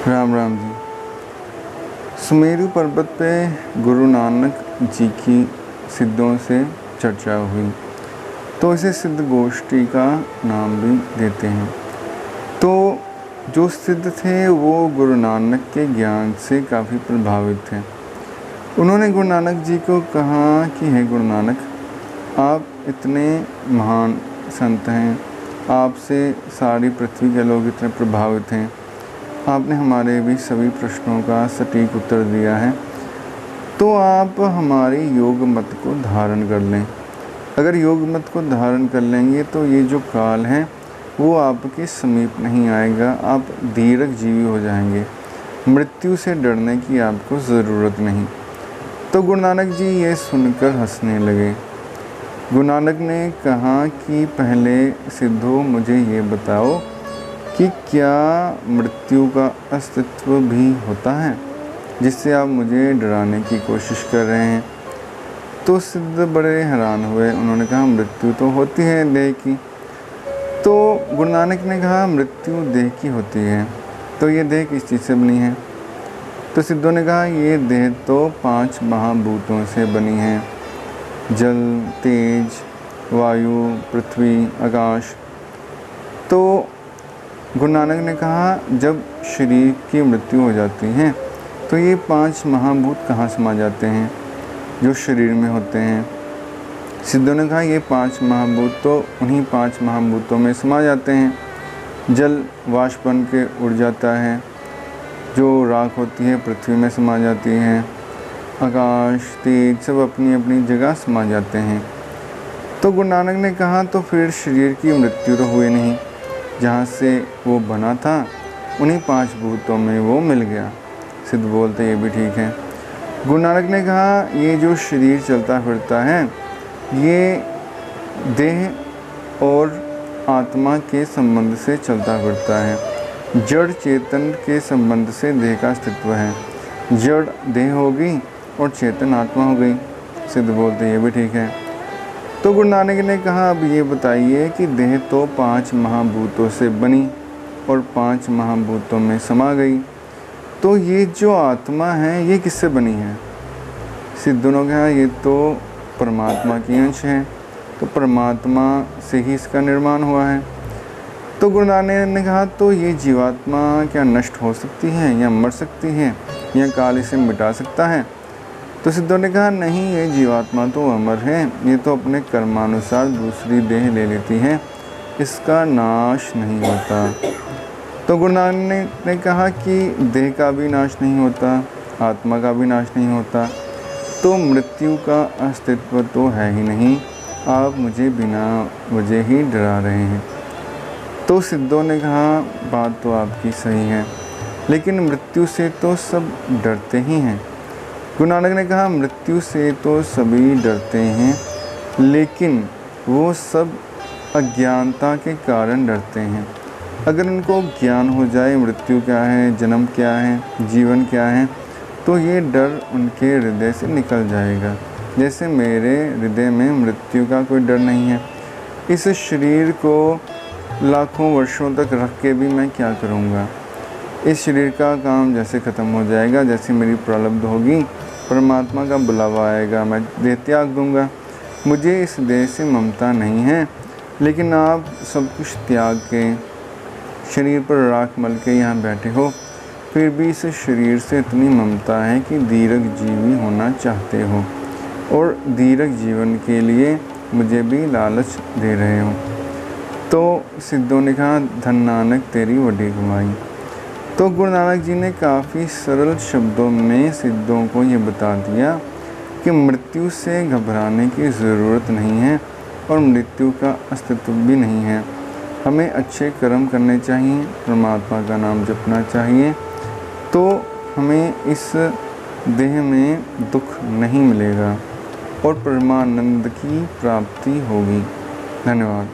राम राम जी। सुमेरु पर्वत पे गुरु नानक जी की सिद्धों से चर्चा हुई तो इसे सिद्ध गोष्ठी का नाम भी देते हैं। तो जो सिद्ध थे वो गुरु नानक के ज्ञान से काफ़ी प्रभावित थे। उन्होंने गुरु नानक जी को कहा कि हे गुरु नानक, आप इतने महान संत हैं, आपसे सारी पृथ्वी के लोग इतने प्रभावित हैं, आपने हमारे भी सभी प्रश्नों का सटीक उत्तर दिया है, तो आप हमारी योग मत को धारण कर लें। अगर योग मत को धारण कर लेंगे तो ये जो काल है वो आपके समीप नहीं आएगा, आप दीर्घ जीवी हो जाएंगे, मृत्यु से डरने की आपको ज़रूरत नहीं। तो गुरु नानक जी ये सुनकर हंसने लगे। गुरु नानक ने कहा कि पहले सिद्धो मुझे ये बताओ कि क्या मृत्यु का अस्तित्व भी होता है जिससे आप मुझे डराने की कोशिश कर रहे हैं। तो सिद्ध बड़े हैरान हुए। उन्होंने कहा मृत्यु तो होती है देह की। तो गुरु नानक ने कहा मृत्यु देह की होती है, तो ये देह किस चीज़ से बनी है। तो सिद्धों ने कहा ये देह तो 5 महाभूतों से बनी है, जल, तेज, वायु, पृथ्वी, आकाश। तो गुरु नानक ने कहा जब शरीर की मृत्यु हो जाती है तो ये 5 महाभूत कहाँ समा जाते हैं जो शरीर में होते हैं। सिद्धों ने कहा ये 5 महाभूत तो उन्हीं 5 महाभूतों में समा जाते हैं। जल वाष्प बन के उड़ जाता है, जो राख होती है पृथ्वी में समा जाती है, आकाश, तेज सब अपनी अपनी जगह समा जाते हैं। तो गुरु नानक ने कहा तो फिर शरीर की मृत्यु तो हुई नहीं, जहाँ से वो बना था उन्हीं 5 भूतों में वो मिल गया। सिद्ध बोलते ये भी ठीक है। गुरु नानक ने कहा ये जो शरीर चलता फिरता है ये देह और आत्मा के संबंध से चलता फिरता है, जड़ चेतन के संबंध से देह का अस्तित्व है। जड़ देह हो गई और चेतन आत्मा हो गई। सिद्ध बोलते ये भी ठीक है। तो गुरु नानक ने कहा अब ये बताइए कि देह तो 5 महाभूतों से बनी और 5 महाभूतों में समा गई, तो ये जो आत्मा है ये किससे बनी है। सिद्धों ने कहा ये तो परमात्मा की अंश है, तो परमात्मा से ही इसका निर्माण हुआ है। तो गुरु नानक ने कहा तो ये जीवात्मा क्या नष्ट हो सकती है या मर सकती है या काल इसे मिटा सकता है। तो सिद्धों ने कहा नहीं, ये जीवात्मा तो अमर है, ये तो अपने कर्मानुसार दूसरी देह ले लेती है, इसका नाश नहीं होता। तो गुरु नानक ने कहा कि देह का भी नाश नहीं होता, आत्मा का भी नाश नहीं होता, तो मृत्यु का अस्तित्व तो है ही नहीं, आप मुझे बिना वजह ही डरा रहे हैं। तो सिद्धों ने कहा बात तो आपकी सही है, लेकिन मृत्यु से तो सब डरते ही हैं। गुरु नानक ने कहा मृत्यु से तो सभी डरते हैं, लेकिन वो सब अज्ञानता के कारण डरते हैं। अगर उनको ज्ञान हो जाए मृत्यु क्या है, जन्म क्या है, जीवन क्या है, तो ये डर उनके हृदय से निकल जाएगा। जैसे मेरे हृदय में मृत्यु का कोई डर नहीं है। इस शरीर को लाखों वर्षों तक रख के भी मैं क्या करूँगा। इस शरीर का काम जैसे ख़त्म हो जाएगा, जैसे मेरी प्रारब्ध होगी, परमात्मा का बुलावा आएगा, मैं देह त्याग दूँगा। मुझे इस देह से ममता नहीं है, लेकिन आप सब कुछ त्याग के शरीर पर राख मल के यहाँ बैठे हो, फिर भी इस शरीर से इतनी ममता है कि दीर्घ जीवी होना चाहते हो और दीर्घ जीवन के लिए मुझे भी लालच दे रहे हो। तो सिद्धों ने कहा धन नानक तेरी वड्डी कमाई। तो गुरु नानक जी ने काफ़ी सरल शब्दों में सिद्धों को ये बता दिया कि मृत्यु से घबराने की ज़रूरत नहीं है और मृत्यु का अस्तित्व भी नहीं है। हमें अच्छे कर्म करने चाहिए, परमात्मा का नाम जपना चाहिए, तो हमें इस देह में दुख नहीं मिलेगा और परमानंद की प्राप्ति होगी। धन्यवाद।